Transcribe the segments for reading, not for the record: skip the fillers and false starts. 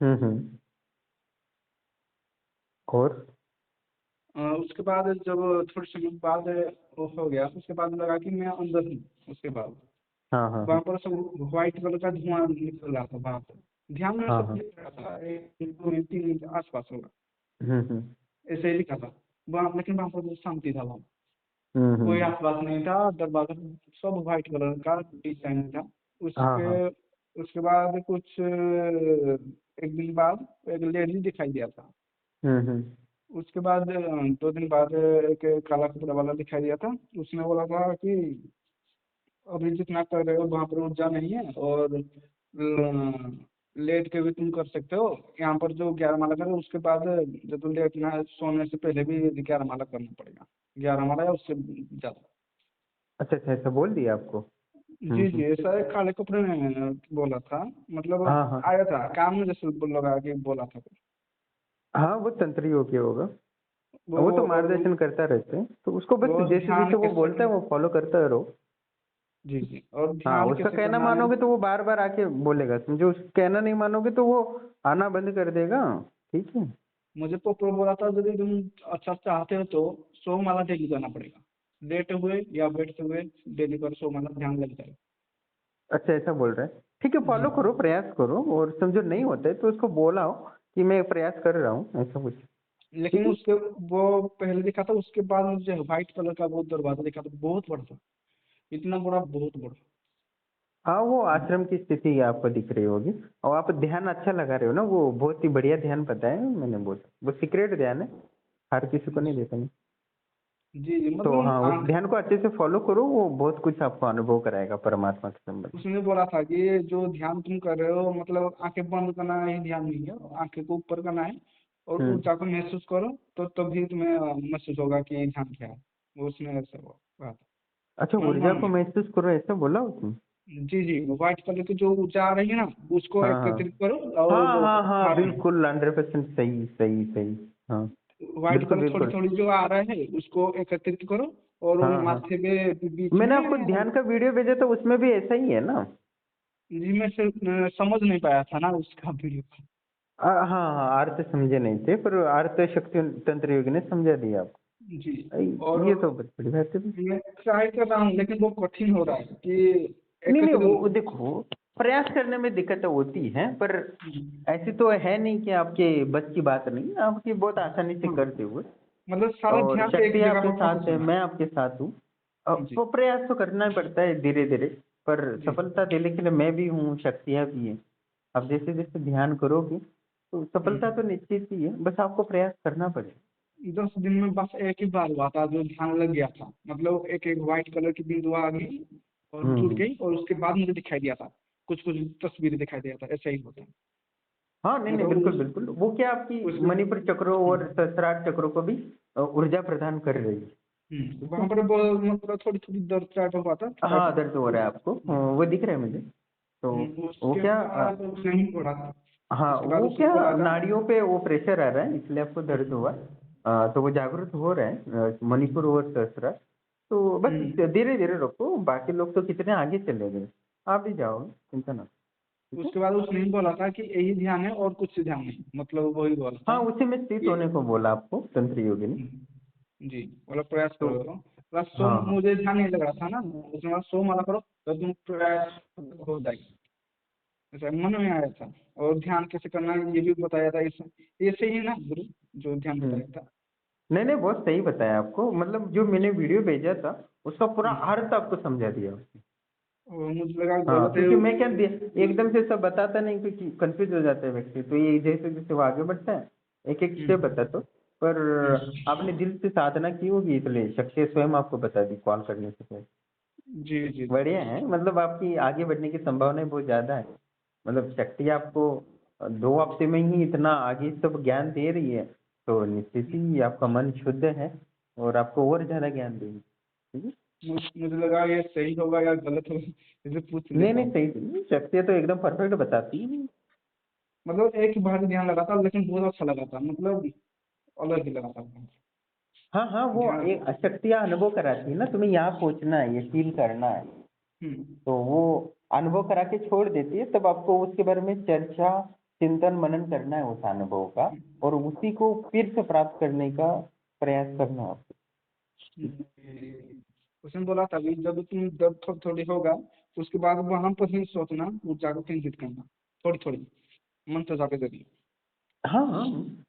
हम्म। और उसके बाद जब थोड़े समय बाद वो हो गया, उसके बाद लगा कि मैं अंदर हूँ। उसके बाद हाँ हाँ हाँ वहां पर सब व्हाइट कलर का धुआं निकल रहा था वहां पर। ध्यान में हाँ सब हाँ। दिख रहा था, 1 2 3 आसपास होगा, हम्म। ऐसे ही लिखा था वहाँ। लेकिन वहां पर बहुत शांति था वहाँ, कोई हम्म। आसपास नहीं था। दरवाजा सब व्हाइट कलर का डिजाइन था। हाँ उसके हाँ। उसके बाद कुछ 1 दिन बाद एक लेडी दिखाई दिया था। हम्म। उसके बाद 2 दिन बाद एक काला कपड़ा वाला दिखाई दिया था। उसने बोला था कि अभी जितना कर रहे हो वहां पर ऊर्जा नहीं है, और लेट के भी तुम कर सकते हो। यहाँ पर जो 11 माला करे उसके बाद जब तुम लेटना है सोने से पहले भी 11 माला करना पड़ेगा, 11 माला या उससे ज्यादा। अच्छा अच्छा, ऐसा बोल दिया आपको? जी जी, हम्म। ऐसा एक काले कपड़े में बोला था। मतलब हाँ हाँ आया था काम में, जैसे लगा के बोला था। हाँ, वो तंत्री होके होगा। वो वो तो और मार्गदर्शन करता रहते हैं, तो उसको बस वो जैसे ध्यान जैसे वो कैसे बोलता है करना। वो फॉलो करते रहो। जी जी, और हाँ, ध्यान उसका कैसे कहना करना है। मानोगे तो वो बार बार आके बोलेगा, समझो। उसका कहना नहीं मानोगे तो वो आना बंद कर देगा। ठीक है। मुझे पोपो बोला था यदि तुम अच्छा चाहते हो तो 100 माला डेली करना पड़ेगा। लेटे हुए या बैठते हुए डेली कर 100 माला, ध्यान लग जाएगा। अच्छा, ऐसा बोल रहा है। ठीक है, जी। फॉलो करो, प्रयास करो, और समझो नहीं होता है तो उसको बोलाओ कि मैं प्रयास कर रहा हूँ, ऐसा कुछ। ठीक लेकिन है। उसके वो पहले दिखा था, उसके बाद मुझे व्हाइट कलर का वो दरवाजा दिखा था, बहुत बड़ा था। इतना बड़ा, बहुत बड़ा। हाँ, वो आश्रम की स्थिति आपको दिख रही होगी। और आप ध्यान अच्छा लगा रहे हो ना, वो बहुत ही बढ़िया ध्यान पता है मैंने बोला, वो सीक्रेट ध्यान है, हर किसी को नहीं देता मैं। जी जी, तो मतलब हाँ, उस ध्यान को अच्छे से फॉलो करो, वो बहुत कुछ आपको अनुभव कराएगा परमात्मा के संबंध। उसने बोला था कि ये जो ध्यान तुम कर रहे हो, मतलब आंखें बंद करना ही ध्यान नहीं है, आंखें को ऊपर करना है और हम्म। ऊंचा को महसूस करो, तो तभी तुम्हें महसूस होगा कि ये ध्यान क्या है। वो उसने ऐसा कहा था। अच्छा, मैं ऊर्जा मान को गया। महसूस करो, ऐसा बोला उसने? जी जी, व्हाइट कलर की जो ऊर्जा आ रही है ना, उसको हाँ हाँ एकत्रित करो और हाँ वो हाँ हाँ, हाथ में। बिल्कुल 100% सही सही सही। हाँ, व्हाइट बिल्कुल कलर थोड़ी बिल्कुल। थोड़ी जो आ रहा है उसको एकत्रित करो, और वो हाँ हाँ, माथे पे बीच मैंने आपको में। ध्यान का वीडियो भेजा था, उसमें भी ऐसा ही है ना? जी, मैं समझ नहीं पाया था ना उसका वीडियो। हाँ हाँ, अर्थ समझे नहीं थे, पर अर्थ शक्ति तंत्र योग ने समझा दिया आपको। जी। और ये तो बहुत बड़ी बात है। मैं ट्राई कर रहा हूँ, लेकिन वो कठिन हो रहा है कि नहीं नहीं, एकत्रित। वो देखो, प्रयास करने में दिक्कत होती है, पर ऐसी तो है नहीं कि आपके बस की बात नहीं, आपकी बहुत आसानी से हाँ, करते हुए। मतलब सारा और ध्यान एक शक्ति जगह आपके पर साथ फोकस है, होना मैं आपके साथ हूँ। है। जी वो प्रयास तो करना ही पड़ता है धीरे धीरे, पर जी सफलता दिले के लिए मैं भी हूँ, शक्तियाँ भी हैं। अब जैसे जैसे ध्यान करोगे तो सफलता तो निश्चित ही है, बस आपको प्रयास करना पड़ेगा। 10 दिन में बस एक ही बार हुआ था जो ध्यान लग गया था। मतलब एक एक व्हाइट कलर की बिंदु आ गई और जुड़ हम्म। गई, और उसके बाद मुझे दिखाई दिया था, कुछ कुछ तस्वीरें दिखाई दिया था। ऐसा ही होता है। हाँ, नहीं नहीं, मतलब बिल्कुल बिल्कुल, वो क्या आपकी उसके मणिपुर चक्रों और सहस्त्रार चक्रों को भी ऊर्जा प्रदान कर रही है। ठीक है। वहां पर मतलब थोड़ी थोड़ी दर्द टाइप हुआ था थोड़ा हाँ, सा। दर्द हो रहा है आपको, वो दिख रहा है मुझे। तो वो उसके क्या बाद नहीं पड़ा था। हाँ, उसके बाद वो उसने क्या बोला था। नाड़ियों पे वो प्रेशर आ रहा है, इसलिए आपको दर्द हुआ। तो वो जागरूक हो रहा है, मणिपुर और सहस्त्रार। तो बस धीरे धीरे रखो, बाकी लोग तो कितने आगे चले गए, आप भी जाओगे, चिंता ना। ठीक है। उसके बाद उसने बोला था कि यही ध्यान है और कुछ ध्यान नहीं, मतलब वही बोला हाँ, था उसी में स्थित कि होने को बोला आपको तंत्र योगी ने। जी, मतलब प्रयास तो करो तो। प्लस सो हाँ हाँ। मुझे ध्यान नहीं लग रहा था ना, उसने बोला 100 माला करो तो तुम प्रयास हो जाएगी। ऐसा मन में आया था। और ध्यान कैसे करना है ये भी बताया था। इस ऐसे ही ना गुरु जो ध्यान हम्म। बताया था। नहीं नहीं, बहुत सही बताया आपको, मतलब जो मैंने वीडियो भेजा था उसका पूरा अर्थ आपको समझा दिया उसने। और मुझे लगा हाँ, गलत है। क्योंकि मैं क्या एकदम से सब बताता नहीं, क्योंकि कंफ्यूज हो जाता है व्यक्ति, तो ये जैसे जैसे वो आगे बढ़ता है एक एक स्टेप बताता हूँ। पर आपने दिल से साधना की होगी, इसलिए शक्ति स्वयं आपको बता दी कॉल करने से पहले। जी जी जी। बढ़िया है, मतलब आपकी आगे बढ़ने की संभावनाएं बहुत ज्यादा है। मतलब शक्ति आपको 2 हफ्ते में ही इतना आगे सब ज्ञान दे रही है, तो निश्चित ही आपका मन शुद्ध है और आपको और ज्यादा ज्ञान देगी। ठीक है। मुझे लगा ये सही होगा या गलत होगा, इसे पूछ नहीं लेता नहीं, हूँ। सही, शक्ति तो एकदम परफेक्ट बताती है। मतलब एक ही बार ध्यान लगा था, लेकिन बहुत अच्छा लगा था, मतलब अलग ही लगा था। हाँ हाँ, वो ध्यान। एक शक्तियाँ अनुभव कराती है ना, तुम्हें यहाँ पहुंचना है, ये फील करना है, हम्म। तो वो अनुभव करा के छोड़ देती है, तब आपको उसके बारे में चर्चा चिंतन मनन करना है उस अनुभव का, और उसी को फिर से प्राप्त करने का प्रयास करना है आपको। उसने बोला था कि जब तुम जब थोड़ी थोड़ी होगा तो उसके बाद वहां पर ही सोचना, ऊर्जा को केंद्रित करना थोड़ी थोड़ी मंत्र जाप के जरिए। हाँ हाँ,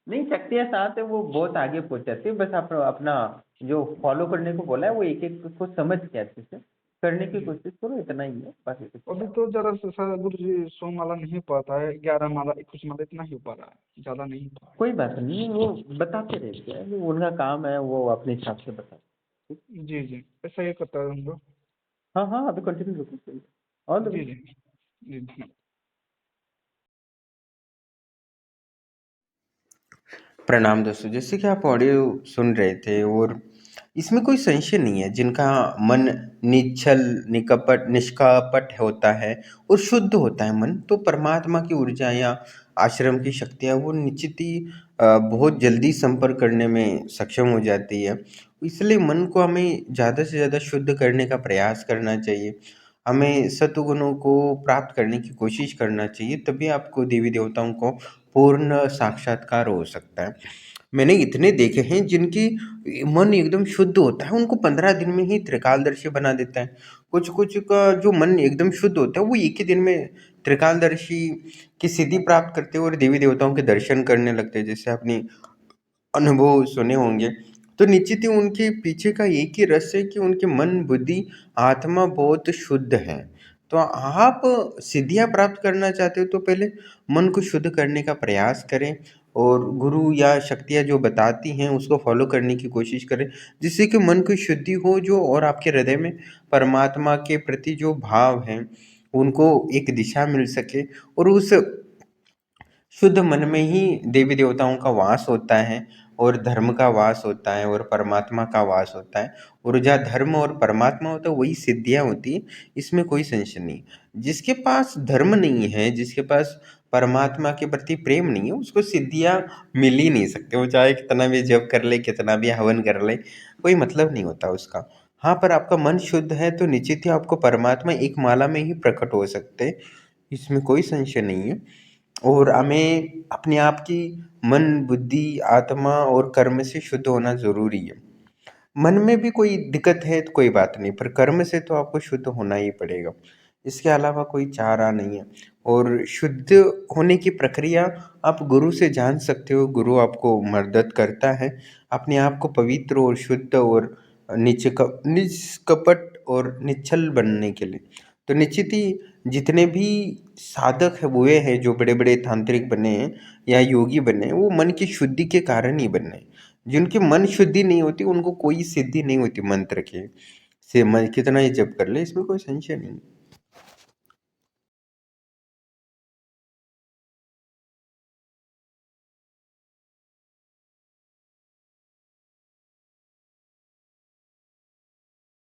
नहीं शक्तियाँ साथ है, वो बहुत आगे पहुंचाती है, बस आप अपना जो फॉलो करने को बोला है वो एक एक को समझ के अच्छे से करने की जी। कोशिश करो, इतना ही है, बाकी कुछ नहीं। अभी तो जरा सा गुरु जी 100 माला नहीं हो पाता है, 11 माला 21 माला इतना ही हो पा रहा है, ज्यादा नहीं हो पा रहा कोई बात नहीं, वो बताते रहते हैं, वो उनका काम है, वो अपने हिसाब से बताते। है। जी जी, ऐसा ही करता है हम लोग। हाँ हाँ, अभी कंटिन्यू रखो, ऑल द जी बेस्ट। जी जी, धन्यवाद। प्रणाम दोस्तों, जैसे कि आप ऑडियो सुन रहे थे, और इसमें कोई संशय नहीं है, जिनका मन निश्चल निकपट निष्कपट होता है और शुद्ध होता है मन, तो परमात्मा की ऊर्जा या आश्रम की शक्तियाँ वो निश्चित ही बहुत जल्दी संपर्क करने में सक्षम हो जाती है। इसलिए मन को हमें ज़्यादा से ज़्यादा शुद्ध करने का प्रयास करना चाहिए। हमें सत्गुणों को प्राप्त करने की कोशिश करना चाहिए, तभी आपको देवी देवताओं को पूर्ण साक्षात्कार हो सकता है। मैंने इतने देखे हैं जिनकी मन एकदम शुद्ध होता है, उनको 15 दिन में ही त्रिकालदर्शी बना देता है। कुछ-कुछ का जो मन एकदम शुद्ध होता है, वो एक ही दिन में त्रिकालदर्शी की सिद्धि प्राप्त करते हैं और देवी देवताओं के दर्शन करने लगते हैं। जैसे आपने अनुभव सुने होंगे, तो निश्चित ही उनके पीछे का एक ही रहस्य है कि उनके मन, बुद्धि, आत्मा बहुत शुद्ध है। तो आप सिद्धियाँ प्राप्त करना चाहते हो तो पहले मन को शुद्ध करने का प्रयास करें, और गुरु या शक्तियाँ जो बताती हैं उसको फॉलो करने की कोशिश करें, जिससे कि मन की शुद्धि हो जो, और आपके हृदय में परमात्मा के प्रति जो भाव हैं उनको एक दिशा मिल सके, और उस शुद्ध मन में ही देवी देवताओं का वास होता है, और धर्म का वास होता है, और परमात्मा का वास होता है, और जहाँ धर्म और परमात्मा होता है वही सिद्धियाँ होती हैं, इसमें कोई संशय नहीं। जिसके पास धर्म नहीं है, जिसके पास परमात्मा के प्रति प्रेम नहीं है, उसको सिद्धियाँ मिल ही नहीं सकती, वो चाहे कितना भी जप कर ले, कितना भी हवन कर ले, कोई मतलब नहीं होता उसका। हाँ, पर आपका मन शुद्ध है तो निश्चित ही आपको परमात्मा एक माला में ही प्रकट हो सकते हैं, इसमें कोई संशय नहीं है। और हमें अपने आप की मन, बुद्धि, आत्मा और कर्म से शुद्ध होना ज़रूरी है। मन में भी कोई दिक्कत है तो कोई बात नहीं, पर कर्म से तो आपको शुद्ध होना ही पड़ेगा। इसके अलावा कोई चारा नहीं है, और शुद्ध होने की प्रक्रिया आप गुरु से जान सकते हो। गुरु आपको मदद करता है अपने आप को पवित्र और शुद्ध और निष्कपट और निश्चल बनने के लिए। तो निश्चित ही जितने भी साधक है हुए हैं, जो बड़े-बड़े तांत्रिक बने हैं या योगी बने हैं, वो मन की शुद्धि के कारण ही बने हैं। जिनकी मन शुद्धि नहीं होती उनको कोई सिद्धि नहीं होती मंत्र के से, मन कितना ही जप कर ले, इसमें कोई संशय नहीं।